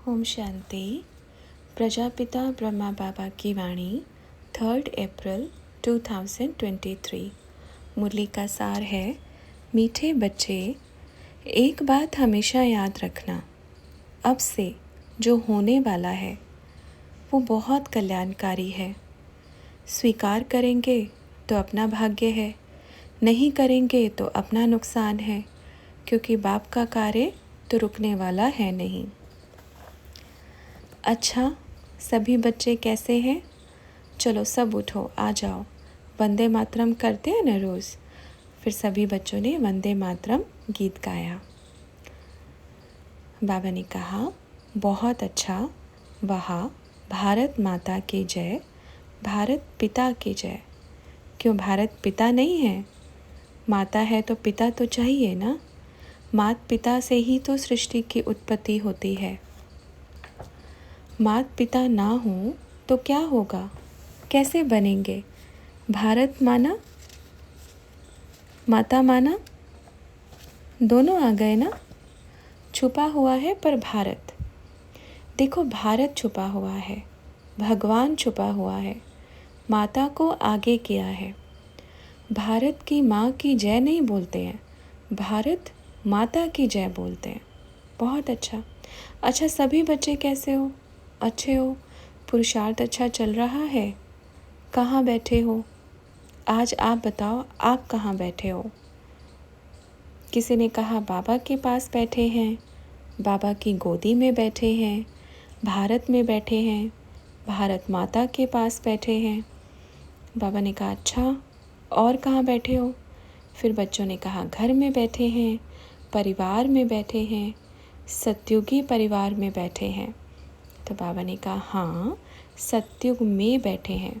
ओम शांति। प्रजापिता ब्रह्मा बाबा की वाणी 3 अप्रैल 2023। मुरली का सार है, मीठे बच्चे, एक बात हमेशा याद रखना, अब से जो होने वाला है वो बहुत कल्याणकारी है। स्वीकार करेंगे तो अपना भाग्य है, नहीं करेंगे तो अपना नुकसान है, क्योंकि बाप का कार्य तो रुकने वाला है नहीं। अच्छा, सभी बच्चे कैसे हैं? चलो सब उठो, आ जाओ। वंदे मातरम करते हैं ना रोज़। फिर सभी बच्चों ने वंदे मातरम गीत गाया। बाबा ने कहा, बहुत अच्छा, वाह, भारत माता की जय, भारत पिता की जय। क्यों भारत पिता नहीं है? माता है तो पिता तो चाहिए ना। मात पिता से ही तो सृष्टि की उत्पत्ति होती है। मात पिता ना हो तो क्या होगा? कैसे बनेंगे? भारत माना, माता माना, दोनों आ गए ना। छुपा हुआ है पर भारत, देखो भारत छुपा हुआ है, भगवान छुपा हुआ है, माता को आगे किया है। भारत की माँ की जय नहीं बोलते हैं, भारत माता की जय बोलते हैं। बहुत अच्छा। अच्छा, सभी बच्चे कैसे हो? अच्छे हो? पुरुषार्थ अच्छा चल रहा है? कहाँ बैठे हो? आज आप बताओ, आप कहाँ बैठे हो? किसी ने कहा बाबा के पास बैठे हैं, बाबा की गोदी में बैठे हैं, भारत में बैठे हैं, भारत माता के पास बैठे हैं। बाबा ने कहा अच्छा, और कहाँ बैठे हो? फिर बच्चों ने कहा घर में बैठे हैं, परिवार में बैठे हैं, सतयुगी परिवार में बैठे हैं। तो बाबा ने कहा हाँ, सतयुग में बैठे हैं।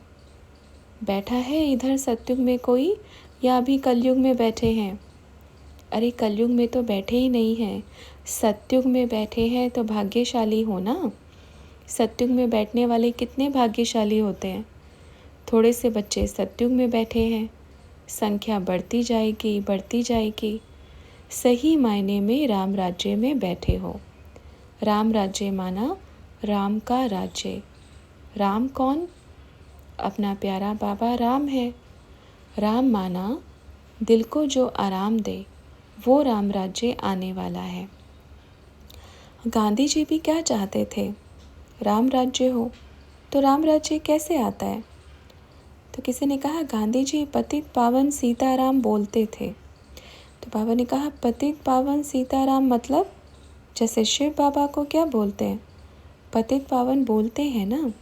बैठा है इधर सतयुग में कोई, या अभी कलयुग में बैठे हैं? अरे कलयुग में तो बैठे ही नहीं हैं, सतयुग में बैठे हैं तो भाग्यशाली हो ना। सतयुग में बैठने वाले कितने भाग्यशाली होते हैं। थोड़े से बच्चे सतयुग में बैठे हैं, संख्या बढ़ती जाएगी, बढ़ती जाएगी। सही मायने में राम राज्य में बैठे हो। राम राज्य माना राम का राज्य। राम कौन? अपना प्यारा बाबा राम है। राम माना दिल को जो आराम दे, वो राम राज्य आने वाला है। गांधी जी भी क्या चाहते थे? राम राज्य हो। तो राम राज्य कैसे आता है? तो किसी ने कहा गांधी जी पतित पावन सीताराम बोलते थे। तो बाबा ने कहा पतित पावन सीताराम मतलब जैसे शिव बाबा को क्या बोलते हैं? पतित पावन बोलते हैं ना।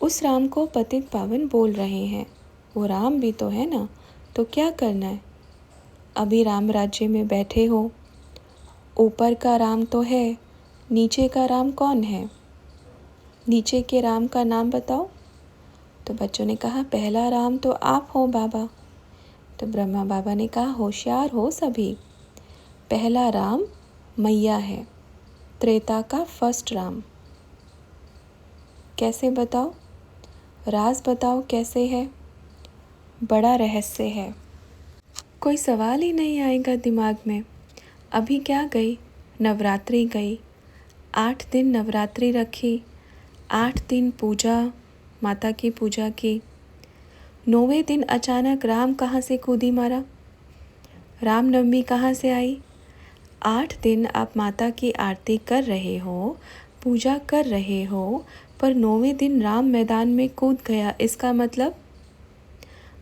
उस राम को पतित पावन बोल रहे हैं, वो राम भी तो है ना। तो क्या करना है? अभी राम राज्य में बैठे हो। ऊपर का राम तो है, नीचे का राम कौन है? नीचे के राम का नाम बताओ। तो बच्चों ने कहा पहला राम तो आप हो बाबा। तो ब्रह्मा बाबा ने कहा होशियार हो सभी। पहला राम मैया है, त्रेता का फर्स्ट राम। कैसे बताओ? राज बताओ कैसे है? बड़ा रहस्य है, कोई सवाल ही नहीं आएगा दिमाग में। अभी क्या गई? नवरात्रि गई। 8 दिन नवरात्रि रखी, 8 दिन पूजा, माता की पूजा की। 9वें दिन अचानक राम कहाँ से कूदी मारा? रामनवमी कहाँ से आई? 8 दिन आप माता की आरती कर रहे हो, पूजा कर रहे हो, पर 9वें दिन राम मैदान में कूद गया, इसका मतलब?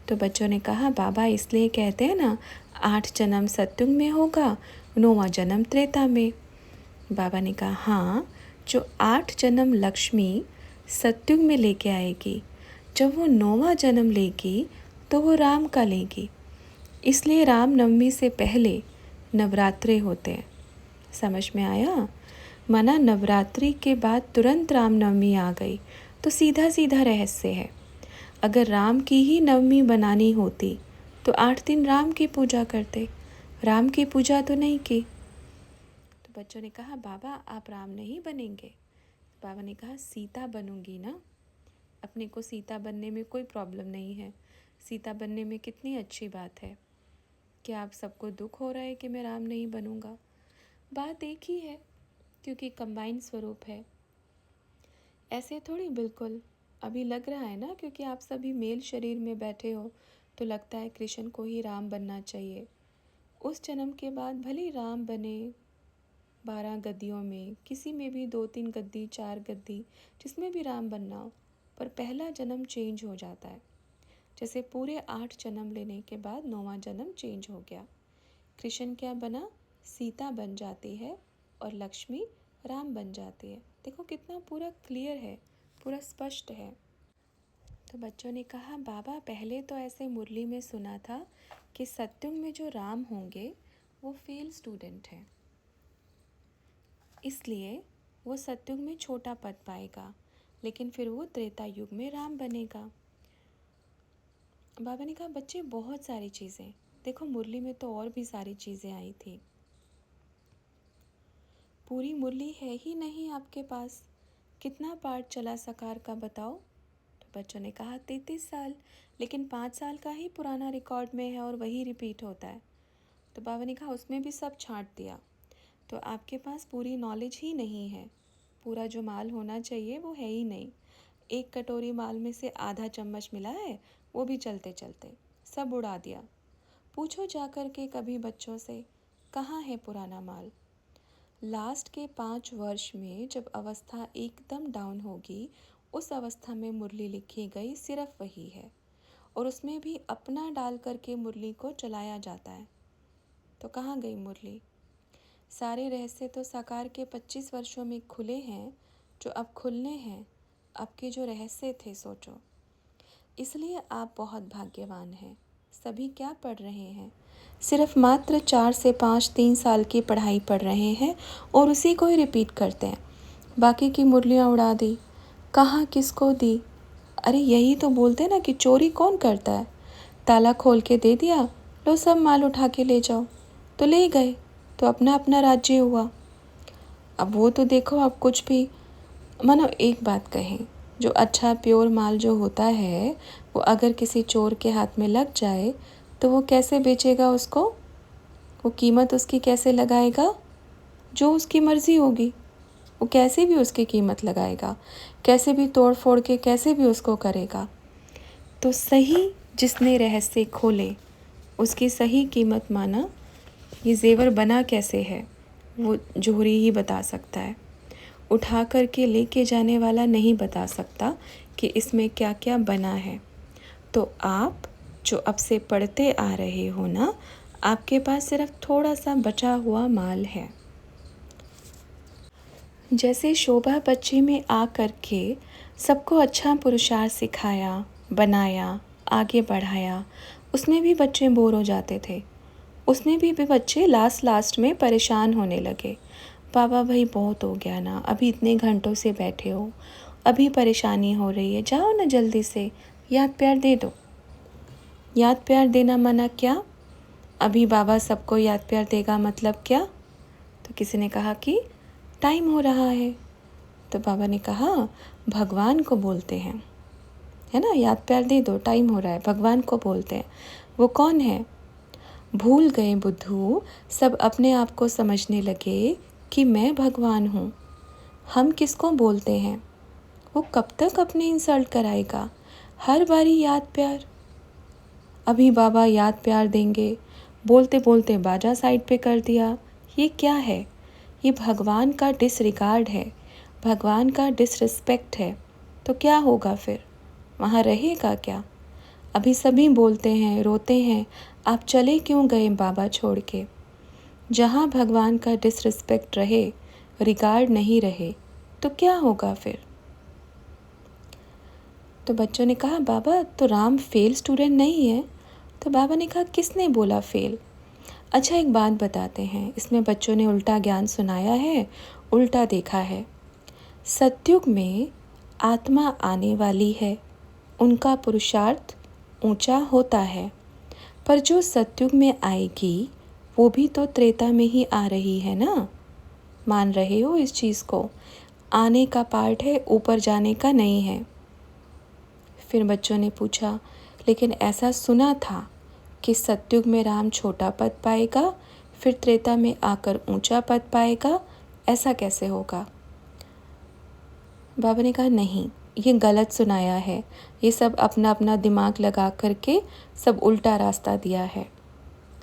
तो बच्चों ने कहा बाबा इसलिए कहते हैं ना 8 जन्म सतयुग में होगा, 9वां जन्म त्रेता में। बाबा ने कहा हाँ, जो 8 जन्म लक्ष्मी सतयुग में लेके आएगी, जब वो 9वां जन्म लेगी तो वो राम का लेगी। इसलिए रामनवमी से पहले नवरात्रे होते हैं। समझ में आया? माना नवरात्रि के बाद तुरंत रामनवमी आ गई तो सीधा सीधा रहस्य है। अगर राम की ही नवमी बनानी होती तो 8 दिन राम की पूजा करते, राम की पूजा तो नहीं की। तो बच्चों ने कहा बाबा आप राम नहीं बनेंगे? बाबा ने कहा सीता बनूंगी ना। अपने को सीता बनने में कोई प्रॉब्लम नहीं है, सीता बनने में कितनी अच्छी बात है। क्या आप सबको दुख हो रहा है कि मैं राम नहीं बनूंगा? बात एक ही है, क्योंकि कंबाइंड स्वरूप है। ऐसे थोड़ी बिल्कुल। अभी लग रहा है ना, क्योंकि आप सभी मेल शरीर में बैठे हो तो लगता है कृष्ण को ही राम बनना चाहिए। उस जन्म के बाद भले ही राम बने 12 गद्दियों में, किसी में भी 2-3 गद्दी 4 गद्दी, जिसमें भी राम बनना हो, पर पहला जन्म चेंज हो जाता है। जैसे पूरे 8 जन्म लेने के बाद 9वां जन्म चेंज हो गया। कृष्ण क्या बना? सीता बन जाती है और लक्ष्मी राम बन जाती है। देखो कितना पूरा क्लियर है, पूरा स्पष्ट है। तो बच्चों ने कहा, बाबा पहले तो ऐसे मुरली में सुना था कि सत्युग में जो राम होंगे वो फेल स्टूडेंट हैं, इसलिए वो सत्युग में छोटा पद पाएगा, लेकिन फिर वो त्रेता युग में राम बनेगा। बाबा ने कहा, बच्चे बहुत सारी चीज़ें देखो, मुरली में तो और भी सारी चीज़ें आई थी, पूरी मुरली है ही नहीं आपके पास। कितना पाठ चला सकार का बताओ? तो बच्चों ने कहा 33 साल, लेकिन 5 साल का ही पुराना रिकॉर्ड में है और वही रिपीट होता है। तो बाबा ने कहा उसमें भी सब छांट दिया, तो आपके पास पूरी नॉलेज ही नहीं है। पूरा जो माल होना चाहिए वो है ही नहीं। एक कटोरी माल में से आधा चम्मच मिला है, वो भी चलते चलते सब उड़ा दिया। पूछो जाकर के कभी बच्चों से, कहाँ है पुराना माल? लास्ट के 5 वर्ष में जब अवस्था एकदम डाउन होगी, उस अवस्था में मुरली लिखी गई सिर्फ वही है, और उसमें भी अपना डाल करके मुरली को चलाया जाता है। तो कहाँ गई मुरली? सारे रहस्य तो साकार के 25 वर्षों में खुले हैं, जो अब खुलने हैं। अब के जो रहस्य थे, सोचो। इसलिए आप बहुत भाग्यवान हैं। सभी क्या पढ़ रहे हैं? सिर्फ मात्र 4 से 5 3 साल की पढ़ाई पढ़ रहे हैं और उसी को ही रिपीट करते हैं। बाकी की मुरलियाँ उड़ा दी, कहाँ किसको दी? अरे यही तो बोलते हैं ना कि चोरी कौन करता है? ताला खोल के दे दिया, लो सब माल उठा के ले जाओ, तो ले गए, तो अपना अपना राज्य हुआ। अब वो तो देखो, अब कुछ भी मानो, एक बात कहें, जो अच्छा प्योर माल जो होता है, वो अगर किसी चोर के हाथ में लग जाए तो वो कैसे बेचेगा उसको? वो कीमत उसकी कैसे लगाएगा? जो उसकी मर्ज़ी होगी, वो कैसे भी उसकी कीमत लगाएगा, कैसे भी तोड़ फोड़ के कैसे भी उसको करेगा। तो सही जिसने रहस्य खोले उसकी सही कीमत माना, ये जेवर बना कैसे है वो जोहरी ही बता सकता है। उठा कर के लेके जाने वाला नहीं बता सकता कि इसमें क्या क्या बना है। तो आप जो अब से पढ़ते आ रहे हो ना, आपके पास सिर्फ थोड़ा सा बचा हुआ माल है। जैसे शोभा बच्ची में आ कर के सबको अच्छा पुरुषार्थ सिखाया, बनाया, आगे बढ़ाया, उसमें भी बच्चे बोर हो जाते थे। उसमें भी बच्चे लास्ट में परेशान होने लगे। बाबा भाई बहुत हो गया ना, अभी इतने घंटों से बैठे हो, अभी परेशानी हो रही है, जाओ ना जल्दी से याद प्यार दे दो। याद प्यार देना मना क्या? अभी बाबा सबको याद प्यार देगा मतलब क्या? तो किसी ने कहा कि टाइम हो रहा है। तो बाबा ने कहा भगवान को बोलते हैं, है ना, याद प्यार दे दो, टाइम हो रहा है, भगवान को बोलते हैं। वो कौन है? भूल गए बुद्धू, सब अपने आप को समझने लगे कि मैं भगवान हूँ। हम किसको बोलते हैं? वो कब तक अपने इंसल्ट कराएगा? हर बारी याद प्यार। अभी बाबा याद प्यार देंगे, बोलते बोलते बाजा साइड पे कर दिया। ये क्या है? ये भगवान का डिसरिगार्ड है, भगवान का डिसरिस्पेक्ट है। तो क्या होगा फिर? वहाँ रहेगा क्या? अभी सभी बोलते हैं, रोते हैं, आप चले क्यों गए बाबा छोड़ के? जहाँ भगवान का डिसरिस्पेक्ट रहे, रिगार्ड नहीं रहे, तो क्या होगा फिर? तो बच्चों ने कहा बाबा तो राम फेल स्टूडेंट नहीं है। तो बाबा ने कहा किसने बोला फेल? अच्छा एक बात बताते हैं, इसमें बच्चों ने उल्टा ज्ञान सुनाया है, उल्टा देखा है। सतयुग में आत्मा आने वाली है, उनका पुरुषार्थ ऊंचा होता है, पर जो सतयुग में आएगी वो भी तो त्रेता में ही आ रही है ना। मान रहे हो इस चीज़ को? आने का पार्ट है, ऊपर जाने का नहीं है। फिर बच्चों ने पूछा लेकिन ऐसा सुना था कि सतयुग में राम छोटा पद पाएगा, फिर त्रेता में आकर ऊंचा पद पाएगा, ऐसा कैसे होगा? बाबा ने कहा नहीं, ये गलत सुनाया है, ये सब अपना अपना दिमाग लगा करके सब उल्टा रास्ता दिया है।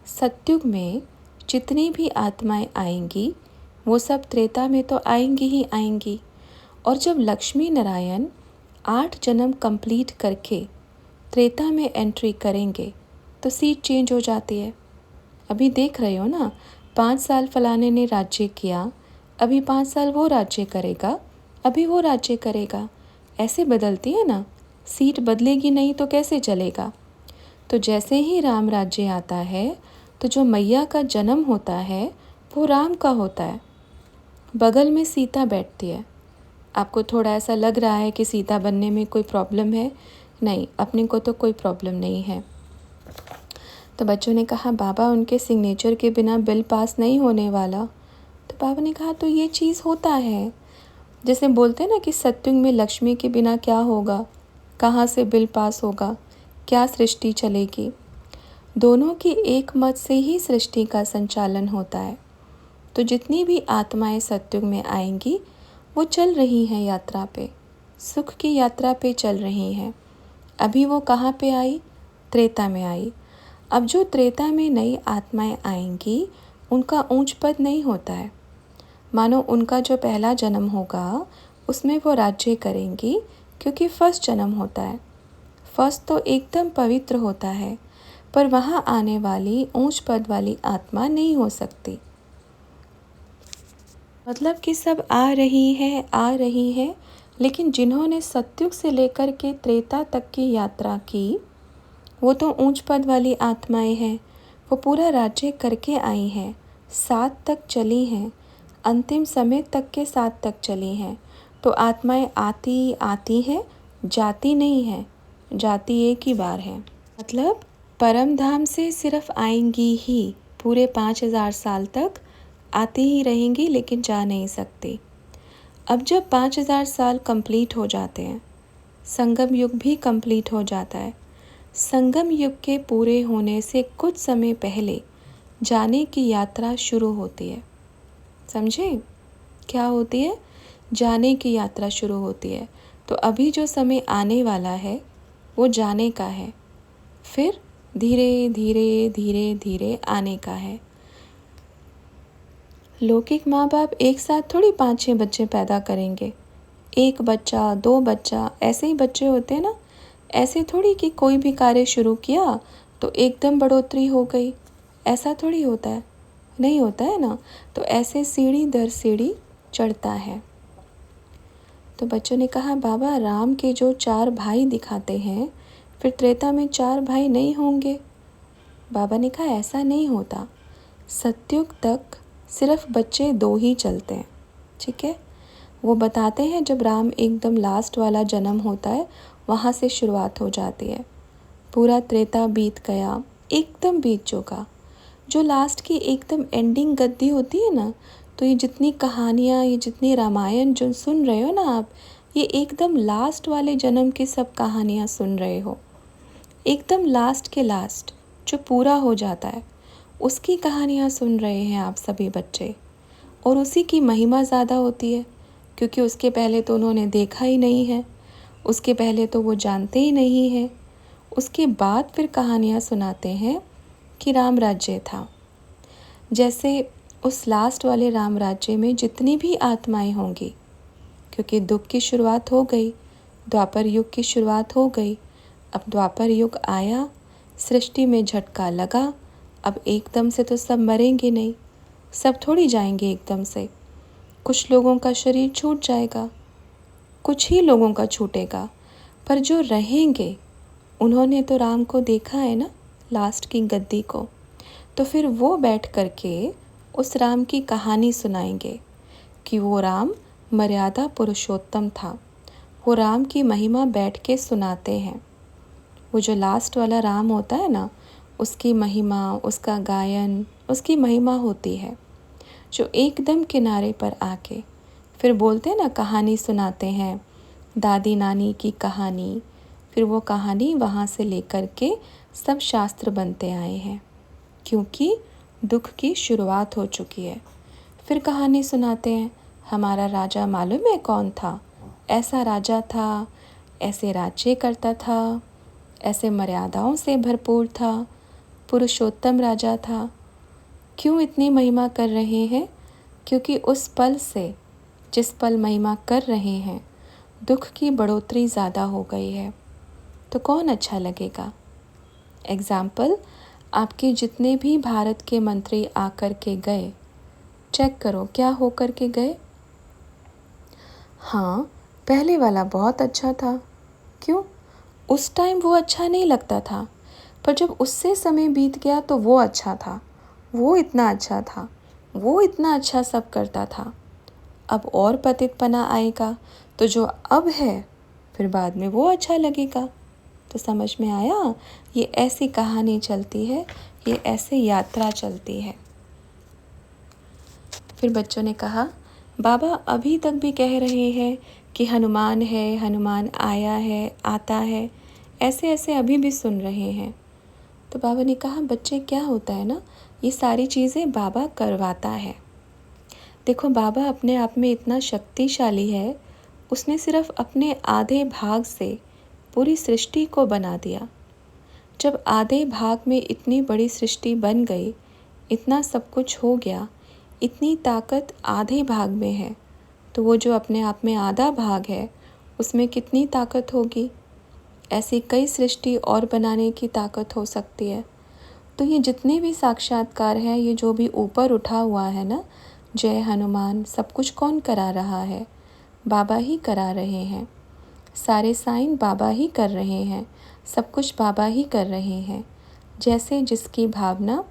सतयुग में जितनी भी आत्माएं आएंगी वो सब त्रेता में तो आएंगी ही आएंगी, और जब लक्ष्मी नारायण 8 जन्म कंप्लीट करके त्रेता में एंट्री करेंगे तो सीट चेंज हो जाती है। अभी देख रहे हो ना, 5 साल फलाने ने राज्य किया, अभी 5 साल वो राज्य करेगा, अभी वो राज्य करेगा, ऐसे बदलती है ना। सीट बदलेगी नहीं तो कैसे चलेगा। तो जैसे ही राम राज्य आता है तो जो मैया का जन्म होता है वो राम का होता है। बगल में सीता बैठती है। आपको थोड़ा ऐसा लग रहा है कि सीता बनने में कोई प्रॉब्लम है, नहीं, अपने को तो कोई प्रॉब्लम नहीं है। तो बच्चों ने कहा बाबा उनके सिग्नेचर के बिना बिल पास नहीं होने वाला। तो बाबा ने कहा तो ये चीज़ होता है, जैसे बोलते हैं ना कि सत्युग में लक्ष्मी के बिना क्या होगा, कहाँ से बिल पास होगा, क्या सृष्टि चलेगी। दोनों की एक मत से ही सृष्टि का संचालन होता है। तो जितनी भी आत्माएं सत्युग में आएंगी वो चल रही हैं यात्रा पे, सुख की यात्रा पे चल रही हैं। अभी वो कहाँ पे आई, त्रेता में आई। अब जो त्रेता में नई आत्माएं आएंगी उनका ऊंच पद नहीं होता है। मानो उनका जो पहला जन्म होगा उसमें वो राज्य करेंगी, क्योंकि फर्स्ट जन्म होता है। फर्स्ट तो एकदम पवित्र होता है, पर वहाँ आने वाली ऊंच पद वाली आत्मा नहीं हो सकती। मतलब कि सब आ रही है, लेकिन जिन्होंने सत्युग से लेकर के त्रेता तक की यात्रा की वो तो ऊंच पद वाली आत्माएं हैं, वो पूरा राज्य करके आई हैं, 7 तक चली हैं, अंतिम समय तक के 7 तक चली हैं। तो आत्माएं आती हैं, जाती नहीं हैं, जाती एक ही बार है। मतलब परम धाम से सिर्फ आएंगी ही, पूरे 5000 साल तक आती ही रहेंगी, लेकिन जा नहीं सकती। अब जब 5000 साल कंप्लीट हो जाते हैं, संगम युग भी कंप्लीट हो जाता है। संगम युग के पूरे होने से कुछ समय पहले जाने की यात्रा शुरू होती है। समझे क्या होती है? जाने की यात्रा शुरू होती है। तो अभी जो समय आने वाला है वो जाने का है, फिर धीरे धीरे धीरे धीरे आने का है। लौकिक माँ बाप एक साथ थोड़ी 5-6 बच्चे पैदा करेंगे, 1 बच्चा 2 बच्चा ऐसे ही बच्चे होते हैं ना। ऐसे थोड़ी कि कोई भी कार्य शुरू किया तो एकदम बढ़ोतरी हो गई, ऐसा थोड़ी होता है, नहीं होता है ना। तो ऐसे सीढ़ी दर सीढ़ी चढ़ता है। तो बच्चों ने कहा बाबा राम के जो 4 भाई दिखाते हैं, फिर त्रेता में 4 भाई नहीं होंगे। बाबा ने कहा ऐसा नहीं होता, सतयुग तक सिर्फ बच्चे 2 ही चलते हैं, ठीक है। वो बताते हैं जब राम एकदम लास्ट वाला जन्म होता है वहाँ से शुरुआत हो जाती है। पूरा त्रेता बीत गया, एकदम बीत चुका। जो लास्ट की एकदम एंडिंग गद्दी होती है ना, तो ये जितनी कहानियाँ, ये जितनी रामायण जो सुन रहे हो ना आप, ये एकदम लास्ट वाले जन्म की सब कहानियाँ सुन रहे हो। एकदम लास्ट के लास्ट जो पूरा हो जाता है उसकी कहानियाँ सुन रहे हैं आप सभी बच्चे। और उसी की महिमा ज़्यादा होती है, क्योंकि उसके पहले तो उन्होंने देखा ही नहीं है, उसके पहले तो वो जानते ही नहीं हैं। उसके बाद फिर कहानियाँ सुनाते हैं कि राम राज्य था। जैसे उस लास्ट वाले राम राज्य में जितनी भी आत्माएं होंगी, क्योंकि दुख की शुरुआत हो गई, द्वापर युग की शुरुआत हो गई। अब द्वापर युग आया, सृष्टि में झटका लगा। अब एकदम से तो सब मरेंगे नहीं, सब थोड़ी जाएंगे एकदम से। कुछ लोगों का शरीर छूट जाएगा, कुछ ही लोगों का छूटेगा, पर जो रहेंगे उन्होंने तो राम को देखा है ना, लास्ट की गद्दी को। तो फिर वो बैठ करके उस राम की कहानी सुनाएंगे कि वो राम मर्यादा पुरुषोत्तम था। वो राम की महिमा बैठ के सुनाते हैं। वो जो लास्ट वाला राम होता है ना, उसकी महिमा, उसका गायन, उसकी महिमा होती है। जो एकदम किनारे पर आके फिर बोलते हैं ना, कहानी सुनाते हैं, दादी नानी की कहानी। फिर वो कहानी वहाँ से लेकर के सब शास्त्र बनते आए हैं, क्योंकि दुख की शुरुआत हो चुकी है। फिर कहानी सुनाते हैं, हमारा राजा मालूम है कौन था, ऐसा राजा था, ऐसे राज्य करता था, ऐसे मर्यादाओं से भरपूर था, पुरुषोत्तम राजा था। क्यों इतनी महिमा कर रहे हैं? क्योंकि उस पल से, जिस पल महिमा कर रहे हैं, दुख की बढ़ोतरी ज़्यादा हो गई है। तो कौन अच्छा लगेगा? एग्ज़ाम्पल, आपके जितने भी भारत के मंत्री आकर के गए, चेक करो क्या होकर के गए। हाँ, पहले वाला बहुत अच्छा था। क्यों? उस टाइम वो अच्छा नहीं लगता था, पर जब उससे समय बीत गया तो वो अच्छा था, वो इतना अच्छा था, वो इतना अच्छा सब करता था। अब और पतितपना आएगा तो जो अब है फिर बाद में वो अच्छा लगेगा। तो समझ में आया? ये ऐसी कहानी चलती है, ये ऐसे यात्रा चलती है। फिर बच्चों ने कहा, बाबा अभी तक भी कह रहे हैं कि हनुमान है, हनुमान आया है, आता है, ऐसे ऐसे अभी भी सुन रहे हैं। तो बाबा ने कहा, बच्चे क्या होता है ना, ये सारी चीज़ें बाबा करवाता है। देखो, बाबा अपने आप में इतना शक्तिशाली है, उसने सिर्फ अपने आधे भाग से पूरी सृष्टि को बना दिया। जब आधे भाग में इतनी बड़ी सृष्टि बन गई, इतना सब कुछ हो गया, इतनी ताकत आधे भाग में है, तो वो जो अपने आप में आधा भाग है उसमें कितनी ताकत होगी? ऐसी कई सृष्टि और बनाने की ताकत हो सकती है। तो ये जितने भी साक्षात्कार हैं, ये जो भी ऊपर उठा हुआ है ना, जय हनुमान, सब कुछ कौन करा रहा है? बाबा ही करा रहे हैं। सारे साइन बाबा ही कर रहे हैं, सब कुछ बाबा ही कर रहे हैं। जैसे जिसकी भावना,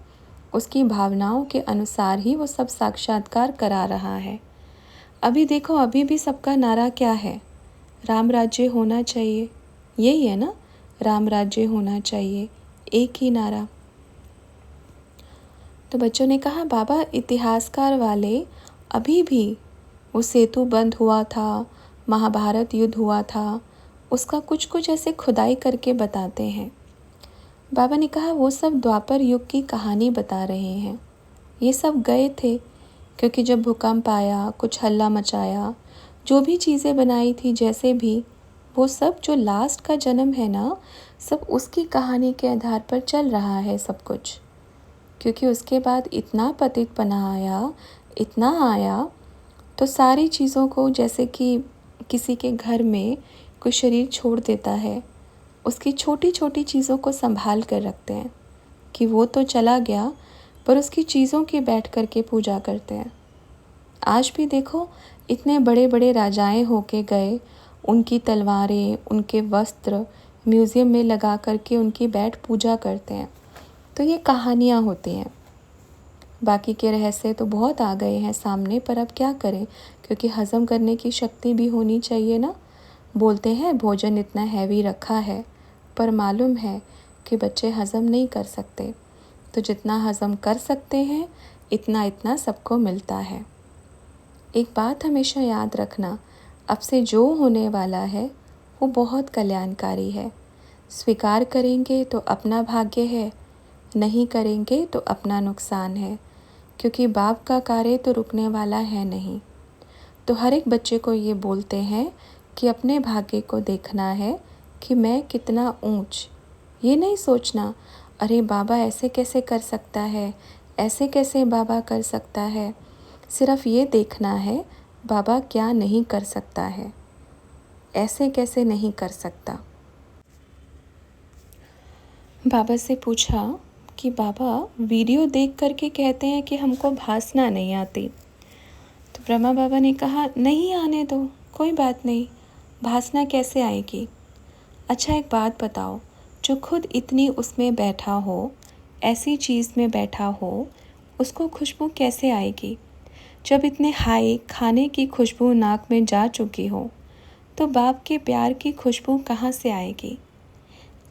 उसकी भावनाओं के अनुसार ही वो सब साक्षात्कार करा रहा है। अभी देखो, अभी भी सबका नारा क्या है? राम राज्य होना चाहिए। यही है ना, राम राज्य होना चाहिए, एक ही नारा। तो बच्चों ने कहा, बाबा इतिहासकार वाले अभी भी वो सेतु बंद हुआ था, महाभारत युद्ध हुआ था, उसका कुछ कुछ ऐसे खुदाई करके बताते हैं। बाबा ने कहा, वो सब द्वापर युग की कहानी बता रहे हैं। ये सब गए थे क्योंकि जब भूकंप आया, कुछ हल्ला मचाया, जो भी चीज़ें बनाई थी, जैसे भी, वो सब जो लास्ट का जन्म है ना, सब उसकी कहानी के आधार पर चल रहा है सब कुछ। क्योंकि उसके बाद इतना पतितपना आया, इतना आया, तो सारी चीज़ों को, जैसे कि किसी के घर में कोई शरीर छोड़ देता है, उसकी छोटी छोटी चीज़ों को संभाल कर रखते हैं कि वो तो चला गया, पर उसकी चीज़ों की बैठ कर के पूजा करते हैं। आज भी देखो, इतने बड़े बड़े राजाएं होके गए, उनकी तलवारें, उनके वस्त्र म्यूज़ियम में लगा करके उनकी बैठ पूजा करते हैं। तो ये कहानियाँ होती हैं। बाकी के रहस्य तो बहुत आ गए हैं सामने, पर अब क्या करें, क्योंकि हज़म करने की शक्ति भी होनी चाहिए ना। बोलते हैं भोजन इतना हैवी रखा है, पर मालूम है कि बच्चे हज़म नहीं कर सकते। तो जितना हज़म कर सकते हैं, इतना इतना सबको मिलता है। एक बात हमेशा याद रखना, अब से जो होने वाला है वो बहुत कल्याणकारी है। स्वीकार करेंगे तो अपना भाग्य है, नहीं करेंगे तो अपना नुकसान है, क्योंकि बाप का कार्य तो रुकने वाला है नहीं। तो हर एक बच्चे को ये बोलते हैं कि अपने भाग्य को देखना है कि मैं कितना ऊंच। ये नहीं सोचना, अरे बाबा ऐसे कैसे कर सकता है, ऐसे कैसे बाबा कर सकता है। सिर्फ ये देखना है, बाबा क्या नहीं कर सकता है, ऐसे कैसे नहीं कर सकता। बाबा से पूछा कि बाबा, वीडियो देख करके कहते हैं कि हमको भासना नहीं आती। तो ब्रह्मा बाबा ने कहा, नहीं आने दो, कोई बात नहीं, भासना कैसे आएगी। अच्छा एक बात बताओ, जो खुद इतनी उसमें बैठा हो, ऐसी चीज़ में बैठा हो, उसको खुशबू कैसे आएगी। जब इतने हाई खाने की खुशबू नाक में जा चुकी हो, तो बाप के प्यार की खुशबू कहाँ से आएगी।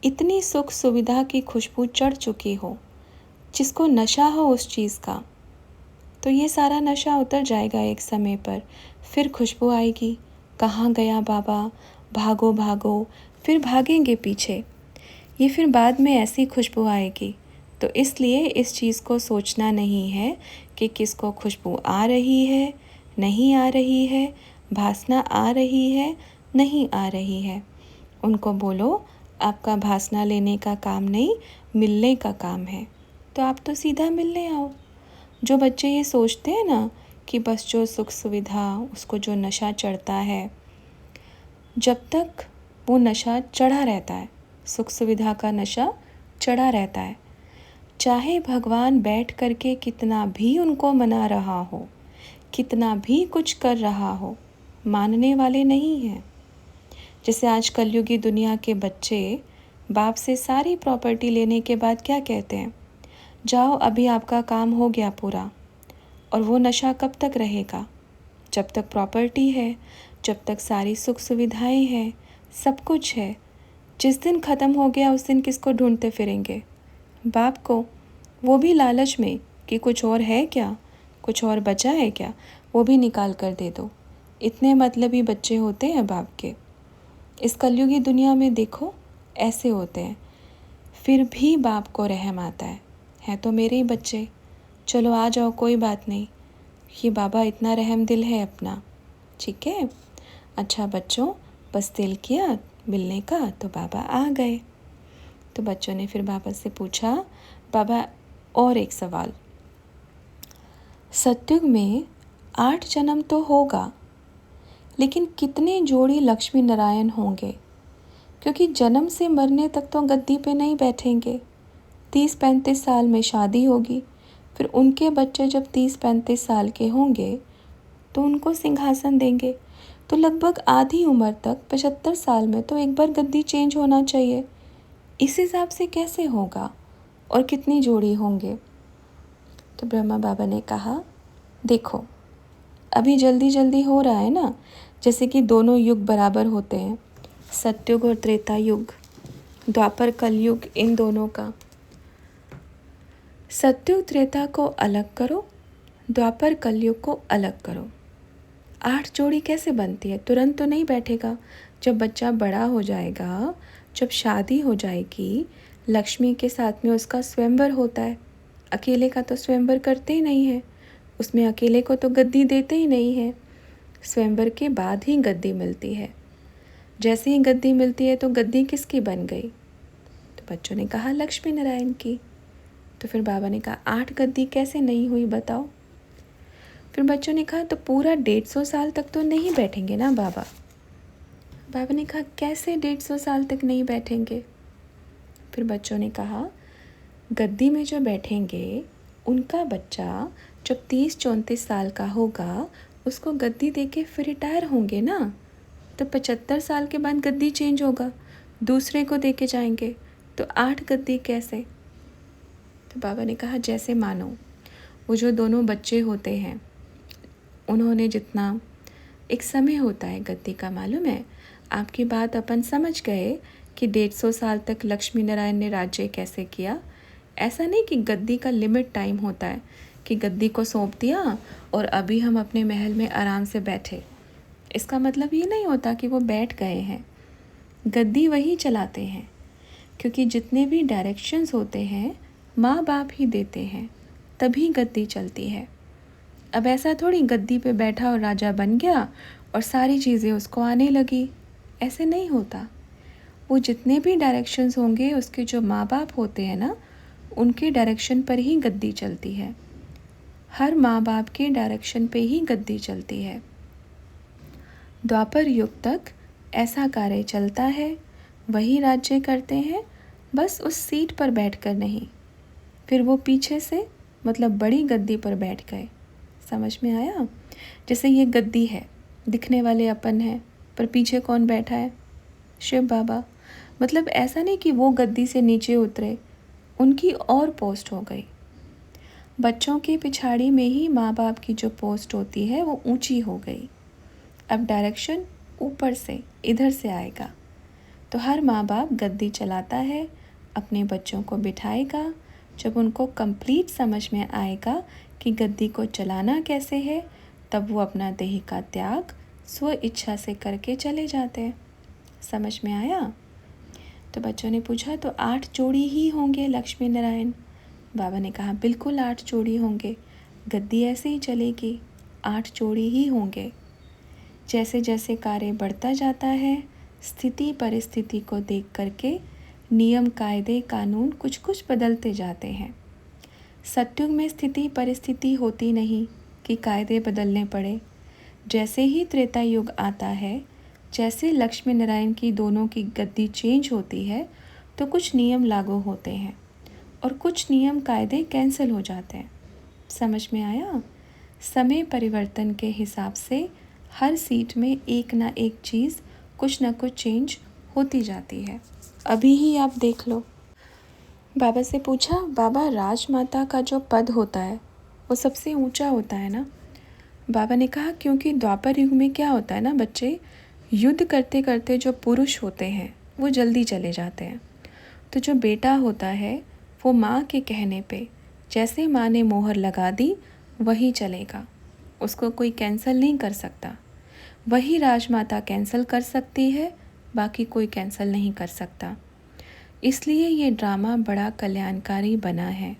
इतनी सुख सुविधा की खुशबू चढ़ चुकी हो, जिसको नशा हो उस चीज़ का, तो ये सारा नशा उतर जाएगा एक समय पर, फिर खुशबू आएगी। कहाँ गया बाबा, भागो भागो, फिर भागेंगे पीछे, ये फिर बाद में ऐसी खुशबू आएगी। तो इसलिए इस चीज़ को सोचना नहीं है कि किसको खुशबू आ रही है, नहीं आ रही है, भासना आ रही है, नहीं आ रही है। उनको बोलो आपका भाषण लेने का काम नहीं, मिलने का काम है, तो आप तो सीधा मिलने आओ। जो बच्चे ये सोचते हैं ना कि बस जो सुख सुविधा, उसको जो नशा चढ़ता है, जब तक वो नशा चढ़ा रहता है, सुख सुविधा का नशा चढ़ा रहता है, चाहे भगवान बैठ करके कितना भी उनको मना रहा हो, कितना भी कुछ कर रहा हो, मानने वाले नहीं हैं। जैसे आज कलयुगी दुनिया के बच्चे बाप से सारी प्रॉपर्टी लेने के बाद क्या कहते हैं, जाओ अभी आपका काम हो गया पूरा। और वो नशा कब तक रहेगा? जब तक प्रॉपर्टी है, जब तक सारी सुख सुविधाएं हैं, सब कुछ है। जिस दिन ख़त्म हो गया उस दिन किसको ढूंढते फिरेंगे? बाप को। वो भी लालच में कि कुछ और है क्या, कुछ और बचा है क्या, वो भी निकाल कर दे दो। इतने मतलबी बच्चे होते हैं बाप के। इस कलयुगी दुनिया में देखो ऐसे होते हैं, फिर भी बाप को रहम आता है तो मेरे ही बच्चे, चलो आ जाओ, कोई बात नहीं, ये बाबा इतना रहम दिल है अपना, ठीक है। अच्छा बच्चों, बस दिल किया मिलने का तो बाबा आ गए। तो बच्चों ने फिर बाबा से पूछा, बाबा और एक सवाल, सतयुग में 8 जन्म तो होगा, लेकिन कितने जोड़ी लक्ष्मी नारायण होंगे? क्योंकि जन्म से मरने तक तो गद्दी पे नहीं बैठेंगे। 30-35 साल में शादी होगी, फिर उनके बच्चे जब 30-35 साल के होंगे तो उनको सिंहासन देंगे। तो लगभग आधी उम्र तक 75 साल में तो एक बार गद्दी चेंज होना चाहिए। इस हिसाब से कैसे होगा और कितनी जोड़ी होंगे? तो ब्रह्मा बाबा ने कहा, देखो अभी जल्दी जल्दी हो रहा है ना, जैसे कि दोनों युग बराबर होते हैं, सतयुग और त्रेता युग, द्वापर कलयुग, इन दोनों का। सतयुग त्रेता को अलग करो, द्वापर कलयुग को अलग करो। 8 जोड़ी कैसे बनती है? तुरंत तो नहीं बैठेगा। जब बच्चा बड़ा हो जाएगा, जब शादी हो जाएगी, लक्ष्मी के साथ में उसका स्वयंवर होता है। अकेले का तो स्वयंवर करते ही नहीं है, उसमें अकेले को तो गद्दी देते ही नहीं है। स्वयंवर के बाद ही गद्दी मिलती है। जैसे ही गद्दी मिलती है तो गद्दी किसकी बन गई? तो बच्चों ने कहा लक्ष्मी नारायण की। तो फिर बाबा ने कहा 8 गद्दी कैसे नहीं हुई बताओ? फिर बच्चों ने कहा तो पूरा 150 साल तक तो नहीं बैठेंगे ना बाबा? बाबा ने कहा कैसे 150 साल तक नहीं बैठेंगे? फिर बच्चों ने कहा गद्दी में जो बैठेंगे उनका बच्चा जब 30-34 साल का होगा, उसको गद्दी देके फिर रिटायर होंगे ना, तो 75 साल के बाद गद्दी चेंज होगा, दूसरे को देके जाएंगे, तो 8 गद्दी कैसे? तो बाबा ने कहा जैसे मानो वो जो दोनों बच्चे होते हैं, उन्होंने जितना एक समय होता है गद्दी का, मालूम है आपकी बात अपन समझ गए कि 150 साल तक लक्ष्मी नारायण ने राज्य कैसे किया। ऐसा नहीं कि गद्दी का लिमिट टाइम होता है कि गद्दी को सौंप दिया और अभी हम अपने महल में आराम से बैठे। इसका मतलब ये नहीं होता कि वो बैठ गए हैं, गद्दी वही चलाते हैं, क्योंकि जितने भी डायरेक्शंस होते हैं माँ बाप ही देते हैं, तभी गद्दी चलती है। अब ऐसा थोड़ी गद्दी पे बैठा और राजा बन गया और सारी चीज़ें उसको आने लगी, ऐसे नहीं होता। वो जितने भी डायरेक्शंस होंगे उसके जो माँ बाप होते हैं ना, उनके डायरेक्शन पर ही गद्दी चलती है। हर माँ बाप के डायरेक्शन पे ही गद्दी चलती है। द्वापर युग तक ऐसा कार्य चलता है, वही राज्य करते हैं, बस उस सीट पर बैठकर नहीं, फिर वो पीछे से मतलब बड़ी गद्दी पर बैठ गए। समझ में आया? जैसे ये गद्दी है, दिखने वाले अपन हैं, पर पीछे कौन बैठा है? शिव बाबा। मतलब ऐसा नहीं कि वो गद्दी से नीचे उतरे, उनकी और पोस्ट हो गई। बच्चों के पिछाड़ी में ही माँ बाप की जो पोस्ट होती है वो ऊंची हो गई। अब डायरेक्शन ऊपर से, इधर से आएगा, तो हर माँ बाप गद्दी चलाता है, अपने बच्चों को बिठाएगा। जब उनको कंप्लीट समझ में आएगा कि गद्दी को चलाना कैसे है, तब वो अपना देह का त्याग स्व इच्छा से करके चले जाते हैं। समझ में आया? तो बच्चों ने पूछा तो 8 जोड़ी ही होंगे लक्ष्मी नारायण? बाबा ने कहा बिल्कुल 8 जोड़ी होंगे, गद्दी ऐसे ही चलेगी, 8 जोड़ी ही होंगे। जैसे जैसे कार्य बढ़ता जाता है, स्थिति परिस्थिति को देख करके नियम कायदे कानून कुछ कुछ बदलते जाते हैं। सतयुग में स्थिति परिस्थिति होती नहीं कि कायदे बदलने पड़े। जैसे ही त्रेता युग आता है, जैसे लक्ष्मी नारायण की दोनों की गद्दी चेंज होती है, तो कुछ नियम लागू होते हैं और कुछ नियम कायदे कैंसिल हो जाते हैं। समझ में आया? समय परिवर्तन के हिसाब से हर सीट में एक ना एक चीज़ कुछ ना कुछ चेंज होती जाती है। अभी ही आप देख लो। बाबा से पूछा, बाबा राजमाता का जो पद होता है वो सबसे ऊंचा होता है ना? बाबा ने कहा क्योंकि द्वापर युग में क्या होता है ना बच्चे, युद्ध करते करते जो पुरुष होते हैं वो जल्दी चले जाते हैं। तो जो बेटा होता है वो माँ के कहने पे, जैसे माँ ने मोहर लगा दी वही चलेगा, उसको कोई कैंसिल नहीं कर सकता। वही राजमाता कैंसिल कर सकती है, बाकी कोई कैंसिल नहीं कर सकता। इसलिए ये ड्रामा बड़ा कल्याणकारी बना है।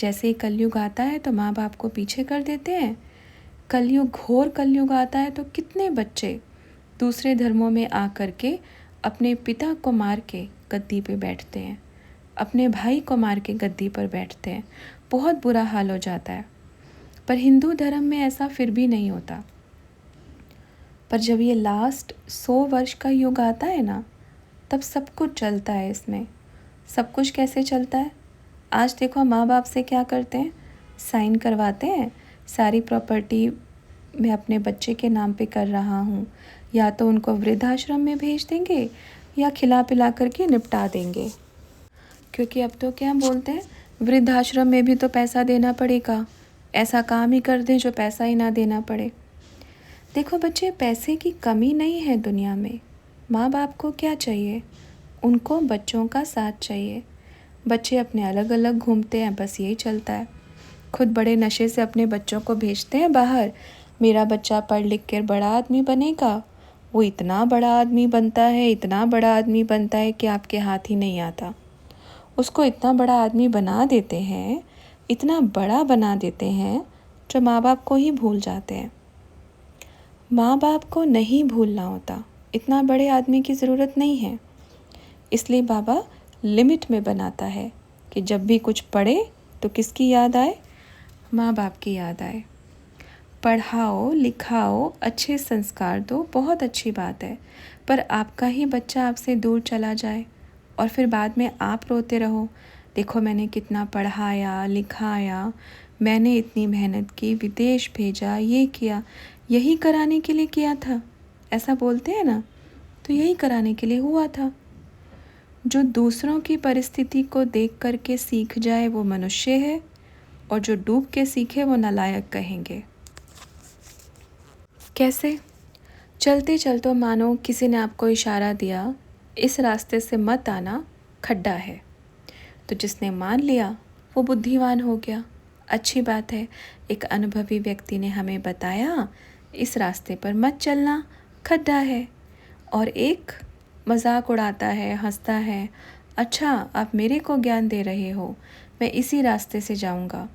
जैसे कलयुग आता है तो माँ बाप को पीछे कर देते हैं, कलयुग घोर कलयुग आता है तो कितने बच्चे दूसरे धर्मों में आकर के अपने पिता को मार के गद्दी पे बैठते हैं, अपने भाई को मार के गद्दी पर बैठते हैं। बहुत बुरा हाल हो जाता है। पर हिंदू धर्म में ऐसा फिर भी नहीं होता। पर जब ये लास्ट 100 वर्ष का युग आता है ना, तब सब कुछ चलता है। इसमें सब कुछ कैसे चलता है? आज देखो माँ बाप से क्या करते हैं, साइन करवाते हैं, सारी प्रॉपर्टी मैं अपने बच्चे के नाम पे कर रहा हूँ, या तो उनको वृद्धाश्रम में भेज देंगे या खिला पिला करके निपटा देंगे। क्योंकि अब तो क्या बोलते हैं, वृद्धाश्रम में भी तो पैसा देना पड़ेगा, ऐसा काम ही कर दें जो पैसा ही ना देना पड़े। देखो बच्चे, पैसे की कमी नहीं है दुनिया में। माँ बाप को क्या चाहिए? उनको बच्चों का साथ चाहिए। बच्चे अपने अलग अलग घूमते हैं, बस यही चलता है। खुद बड़े नशे से अपने बच्चों को भेजते हैं बाहर, मेरा बच्चा पढ़ लिख कर बड़ा आदमी बनेगा। वो इतना बड़ा आदमी बनता है, इतना बड़ा आदमी बनता है कि आपके हाथ ही नहीं आता। उसको इतना बड़ा आदमी बना देते हैं, इतना बड़ा बना देते हैं, जो माँ बाप को ही भूल जाते हैं। माँ बाप को नहीं भूलना होता, इतना बड़े आदमी की ज़रूरत नहीं है। इसलिए बाबा लिमिट में बनाता है कि जब भी कुछ पढ़े तो किसकी याद आए? माँ बाप की याद आए। पढ़ाओ लिखाओ, अच्छे संस्कार दो, बहुत अच्छी बात है। पर आपका ही बच्चा आपसे दूर चला जाए और फिर बाद में आप रोते रहो, देखो मैंने कितना पढ़ाया लिखाया, मैंने इतनी मेहनत की, विदेश भेजा, ये किया, यही कराने के लिए किया था, ऐसा बोलते हैं ना, तो यही कराने के लिए हुआ था। जो दूसरों की परिस्थिति को देख करके सीख जाए वो मनुष्य है, और जो डूब के सीखे वो नालायक कहेंगे। कैसे? चलते चलते मानो किसी ने आपको इशारा दिया, इस रास्ते से मत आना, खड्डा है। तो जिसने मान लिया वो बुद्धिमान हो गया, अच्छी बात है। एक अनुभवी व्यक्ति ने हमें बताया, इस रास्ते पर मत चलना, खड्डा है। और एक मजाक उड़ाता है, हंसता है, अच्छा आप मेरे को ज्ञान दे रहे हो, मैं इसी रास्ते से जाऊंगा।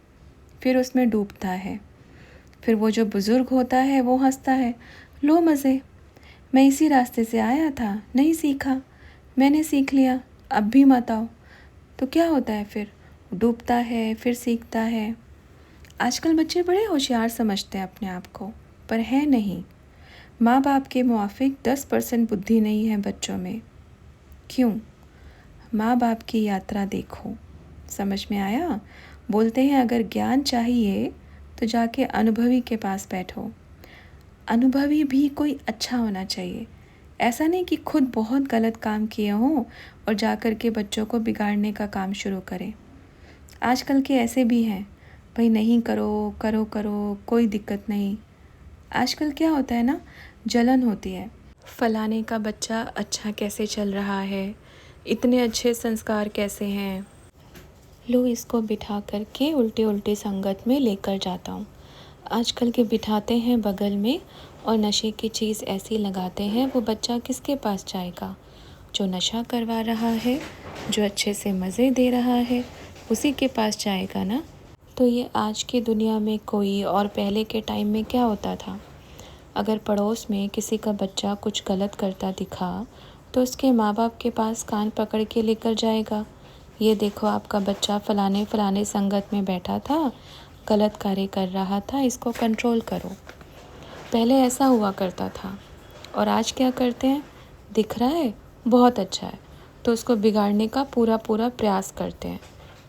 फिर उसमें डूबता है। फिर वो जो बुज़ुर्ग होता है वो हंसता है, लो मज़े, मैं इसी रास्ते से आया था, नहीं सीखा, मैंने सीख लिया, अब भी मत आओ। तो क्या होता है? फिर डूबता है, फिर सीखता है। आजकल बच्चे बड़े होशियार समझते हैं अपने आप को, पर है नहीं। माँ बाप के मुआफिक 10% बुद्धि नहीं है बच्चों में। क्यों? माँ बाप की यात्रा देखो, समझ में आया? बोलते हैं अगर ज्ञान चाहिए तो जाके अनुभवी के पास बैठो। अनुभवी भी कोई अच्छा होना चाहिए, ऐसा नहीं कि खुद बहुत गलत काम किए हों और जाकर के बच्चों को बिगाड़ने का काम शुरू करें। आजकल के ऐसे भी हैं, भाई नहीं करो करो करो, कोई दिक्कत नहीं। आजकल क्या होता है ना, जलन होती है, फलाने का बच्चा अच्छा कैसे चल रहा है, इतने अच्छे संस्कार कैसे हैं, लो इसको बिठा करके उल्टे उल्टे संगत में लेकर जाता हूँ। आजकल के बिठाते हैं बगल में और नशे की चीज़ ऐसी लगाते हैं, वो बच्चा किसके पास जाएगा? जो नशा करवा रहा है, जो अच्छे से मज़े दे रहा है, उसी के पास जाएगा ना। तो ये आज की दुनिया में कोई, और पहले के टाइम में क्या होता था, अगर पड़ोस में किसी का बच्चा कुछ गलत करता दिखा तो उसके माँ बाप के पास कान पकड़ के लेकर जाएगा, ये देखो आपका बच्चा फलाने फलाने संगत में बैठा था, गलत कार्य कर रहा था, इसको कंट्रोल करो। पहले ऐसा हुआ करता था और आज क्या करते हैं, दिख रहा है बहुत अच्छा है तो उसको बिगाड़ने का पूरा पूरा प्रयास करते हैं।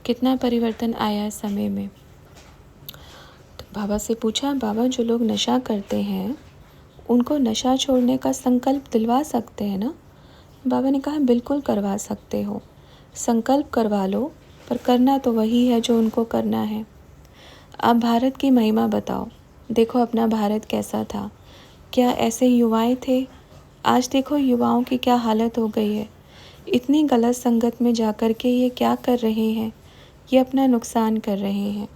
कितना परिवर्तन आया है समय में। तो बाबा से पूछा, बाबा जो लोग नशा करते हैं उनको नशा छोड़ने का संकल्प दिलवा सकते हैं ना? बाबा ने कहा बिल्कुल करवा सकते हो, संकल्प करवा लो, पर करना तो वही है जो उनको करना है। आप भारत की महिमा बताओ, देखो अपना भारत कैसा था, क्या ऐसे युवाएं थे? आज देखो युवाओं की क्या हालत हो गई है, इतनी गलत संगत में जाकर के ये क्या कर रहे हैं, ये अपना नुकसान कर रहे हैं।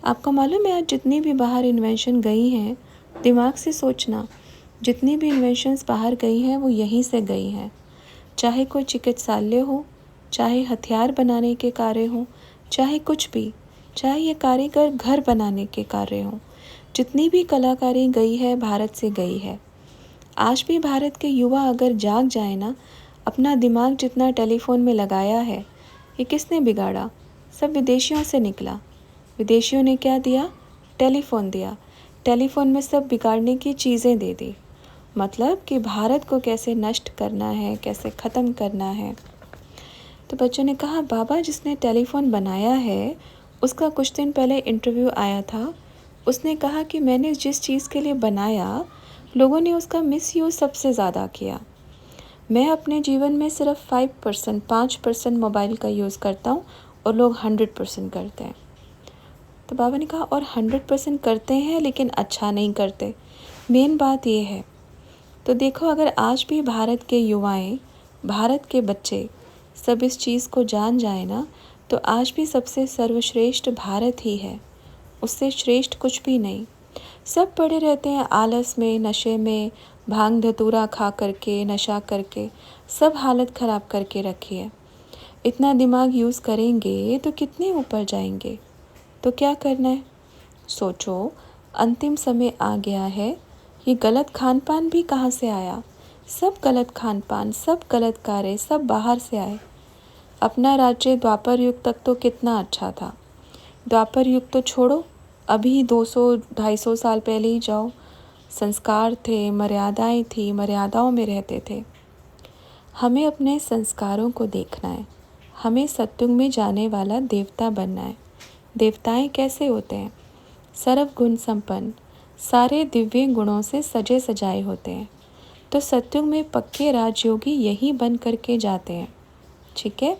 आपको मालूम है आज जितनी भी बाहर इन्वेंशन गई हैं, दिमाग से सोचना, जितनी भी इन्वेंशंस बाहर गई हैं वो यहीं से गई हैं। चाहे कोई चिकित्सालय हो, चाहे हथियार बनाने के कार्य हो, चाहे कुछ भी, चाहे ये कारीगर घर बनाने के कार्य हो, जितनी भी कलाकारी गई है भारत से गई है। आज भी भारत के युवा अगर जाग जाए ना, अपना दिमाग जितना टेलीफोन में लगाया है, ये किसने बिगाड़ा? सब विदेशियों से निकला। विदेशियों ने क्या दिया? टेलीफोन दिया। टेलीफोन में सब बिगाड़ने की चीज़ें दे दी। मतलब कि भारत को कैसे नष्ट करना है, कैसे ख़त्म करना है। तो बच्चों ने कहा, बाबा जिसने टेलीफोन बनाया है उसका कुछ दिन पहले इंटरव्यू आया था। उसने कहा कि मैंने जिस चीज़ के लिए बनाया, लोगों ने उसका मिसयूज़ सबसे ज़्यादा किया। मैं अपने जीवन में सिर्फ 5% मोबाइल का यूज़ करता हूँ और लोग 100% करते हैं। तो बाबा ने कहा और 100% करते हैं लेकिन अच्छा नहीं करते, मेन बात ये है। तो देखो अगर आज भी भारत के युवाएं, भारत के बच्चे सब इस चीज़ को जान जाए ना, तो आज भी सबसे सर्वश्रेष्ठ भारत ही है, उससे श्रेष्ठ कुछ भी नहीं। सब पड़े रहते हैं आलस में, नशे में, भांग धतूरा खा करके, नशा करके, सब हालत ख़राब करके रखी है। इतना दिमाग यूज़ करेंगे तो कितने ऊपर जाएंगे। तो क्या करना है, सोचो। अंतिम समय आ गया है। ये गलत खान पान भी कहाँ से आया? सब गलत खान पान, सब गलत कार्य, सब बाहर से आए। अपना राज्य द्वापर युग तक तो कितना अच्छा था। द्वापर युग तो छोड़ो, अभी 200-250 साल पहले ही जाओ। संस्कार थे, मर्यादाएं थी, मर्यादाओं में रहते थे। हमें अपने संस्कारों को देखना है। हमें सत्युग में जाने वाला देवता बनना है। देवताएं कैसे होते हैं? सर्व गुण संपन्न, सारे दिव्य गुणों से सजे सजाए होते हैं। तो सत्युग में पक्के राजयोगी यही बन करके जाते हैं। ठीक है,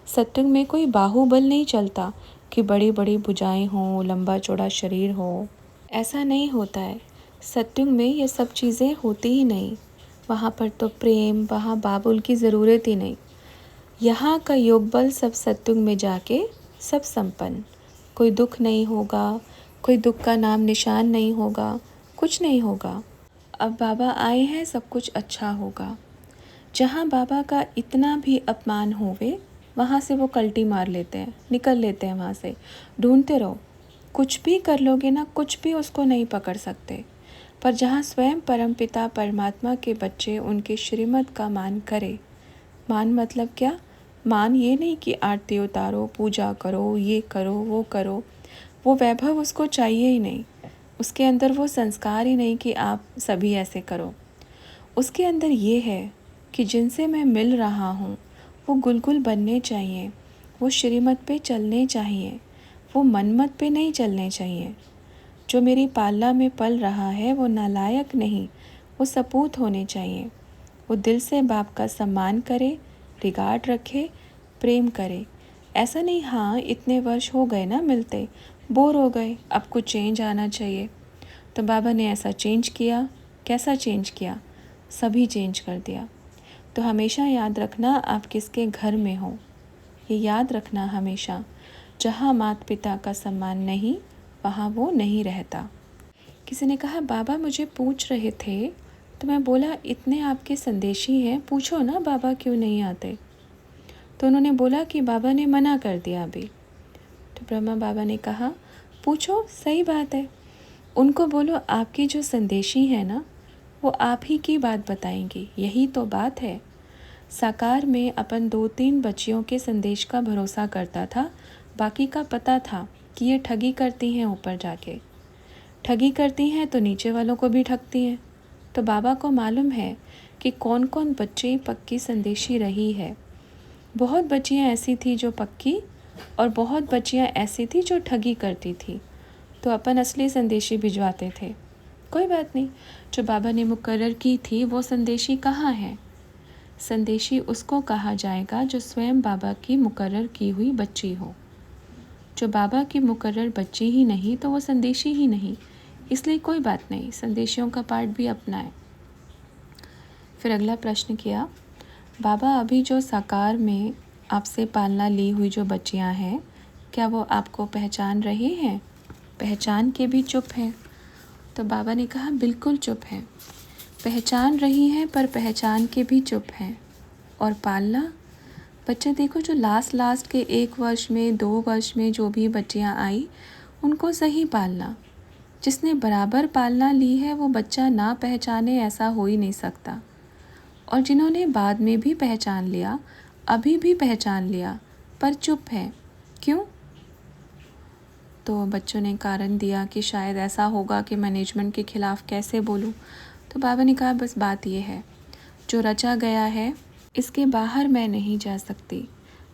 सत्युग में कोई बाहुबल नहीं चलता कि बड़ी बड़ी भुजाएं हों, लंबा चौड़ा शरीर हो, ऐसा नहीं होता है। सत्युग में ये सब चीज़ें होती ही नहीं। वहाँ पर तो प्रेम, वहाँ बाबुल की ज़रूरत ही नहीं। यहाँ का योग बल सब सत्युग में जाके सब संपन्न, कोई दुख नहीं होगा, कोई दुख का नाम निशान नहीं होगा, कुछ नहीं होगा। अब बाबा आए हैं, सब कुछ अच्छा होगा। जहाँ बाबा का इतना भी अपमान होवे, वहाँ से वो कल्टी मार लेते हैं, निकल लेते हैं वहाँ से। ढूंढते रहो, कुछ भी कर लोगे ना, कुछ भी उसको नहीं पकड़ सकते। पर जहाँ स्वयं परमपिता परमात्मा के बच्चे उनके श्रीमत का मान करें, मान मतलब क्या? मान ये नहीं कि आरती उतारो, पूजा करो, ये करो, वो वैभव उसको चाहिए ही नहीं। उसके अंदर वो संस्कार ही नहीं कि आप सभी ऐसे करो। उसके अंदर ये है कि जिनसे मैं मिल रहा हूँ वो गुलगुल बनने चाहिए, वो श्रीमत पे चलने चाहिए, वो मनमत पे नहीं चलने चाहिए। जो मेरी पालना में पल रहा है वो नालायक नहीं, वो सपूत होने चाहिए। वो दिल से बाप का सम्मान करे, रिगार्ड रखे, प्रेम करे। ऐसा नहीं हाँ इतने वर्ष हो गए ना मिलते, बोर हो गए, अब कुछ चेंज आना चाहिए। तो बाबा ने ऐसा चेंज किया। कैसा चेंज किया? सभी चेंज कर दिया। तो हमेशा याद रखना आप किसके घर में हो, ये याद रखना हमेशा। जहाँ माता पिता का सम्मान नहीं, वहाँ वो नहीं रहता। किसी ने कहा बाबा मुझे पूछ रहे थे, तो मैं बोला इतने आपके संदेशी हैं, पूछो ना बाबा क्यों नहीं आते। तो उन्होंने बोला कि बाबा ने मना कर दिया अभी। तो ब्रह्मा बाबा ने कहा पूछो, सही बात है। उनको बोलो आपकी जो संदेशी है ना, वो आप ही की बात बताएंगी। यही तो बात है। साकार में अपन 2-3 बच्चियों के संदेश का भरोसा करता था, बाकी का पता था कि ये ठगी करती हैं, ऊपर जाके ठगी करती हैं तो नीचे वालों को भी ठगती हैं। तो बाबा को मालूम है कि कौन कौन बच्ची पक्की संदेशी रही है। बहुत बच्चियाँ ऐसी थी जो पक्की, और बहुत बच्चियाँ ऐसी थी जो ठगी करती थी। तो अपन असली संदेशी भिजवाते थे। कोई बात नहीं, जो बाबा ने मुकर्रर की थी वो संदेशी कहाँ है? संदेशी उसको कहा जाएगा जो स्वयं बाबा की मुकर्रर की हुई बच्ची हो। जो बाबा की मुकर्रर बच्ची ही नहीं तो वो संदेशी ही नहीं। इसलिए कोई बात नहीं, संदेशियों का पार्ट भी अपना है। फिर अगला प्रश्न किया, बाबा अभी जो साकार में आपसे पालना ली हुई जो बच्चियां हैं, क्या वो आपको पहचान रही हैं? पहचान के भी चुप हैं। तो बाबा ने कहा बिल्कुल चुप हैं। पहचान रही हैं पर पहचान के भी चुप हैं। और पालना, बच्चे देखो जो लास्ट के 1 वर्ष में 2 वर्ष में जो भी बच्चियां आई उनको सही पालना। जिसने बराबर पालना ली है वो बच्चा ना पहचाने, ऐसा हो ही नहीं सकता। और जिन्होंने बाद में भी पहचान लिया, अभी भी पहचान लिया, पर चुप है, क्यों? तो बच्चों ने कारण दिया कि शायद ऐसा होगा कि मैनेजमेंट के ख़िलाफ़ कैसे बोलूं। तो बाबा ने कहा बस बात ये है, जो रचा गया है इसके बाहर मैं नहीं जा सकती।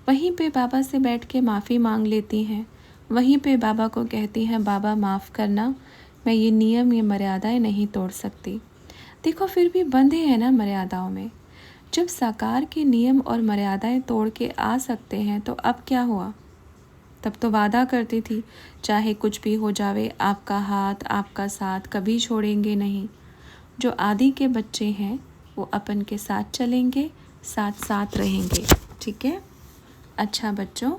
वहीं पे बाबा से बैठ के माफ़ी मांग लेती हैं, वहीं पे बाबा को कहती हैं बाबा माफ़ करना, मैं ये नियम ये मर्यादाएं नहीं तोड़ सकती। देखो फिर भी बंधे हैं ना मर्यादाओं में। जब साकार के नियम और मर्यादाएं तोड़ के आ सकते हैं तो अब क्या हुआ? तब तो वादा करती थी चाहे कुछ भी हो जावे, आपका हाथ आपका साथ कभी छोड़ेंगे नहीं। जो आदि के बच्चे हैं वो अपन के साथ चलेंगे, साथ साथ रहेंगे। ठीक है? अच्छा बच्चों,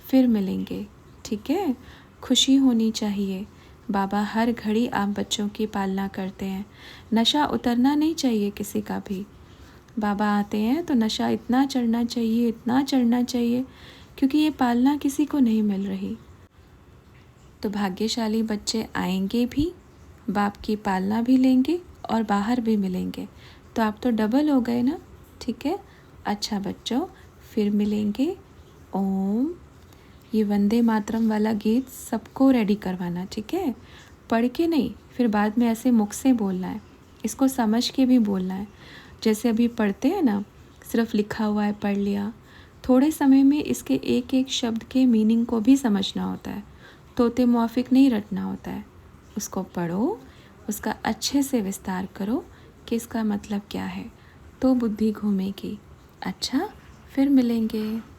फिर मिलेंगे। ठीक है? खुशी होनी चाहिए। बाबा हर घड़ी आप बच्चों की पालना करते हैं। नशा उतरना नहीं चाहिए किसी का भी। बाबा आते हैं तो नशा इतना चढ़ना चाहिए, इतना चढ़ना चाहिए, क्योंकि ये पालना किसी को नहीं मिल रही। तो भाग्यशाली बच्चे आएंगे भी, बाप की पालना भी लेंगे और बाहर भी मिलेंगे। तो आप तो डबल हो गए ना। ठीक है? अच्छा बच्चों, फिर मिलेंगे। ओम। ये वंदे मातरम वाला गीत सबको रेडी करवाना, ठीक है? पढ़ के नहीं, फिर बाद में ऐसे मुख से बोलना है। इसको समझ के भी बोलना है। जैसे अभी पढ़ते हैं ना, सिर्फ लिखा हुआ है पढ़ लिया। थोड़े समय में इसके एक एक शब्द के मीनिंग को भी समझना होता है। तोते मुआफिक नहीं रटना होता है। उसको पढ़ो, उसका अच्छे से विस्तार करो कि इसका मतलब क्या है, तो बुद्धि घूमेगी। अच्छा, फिर मिलेंगे।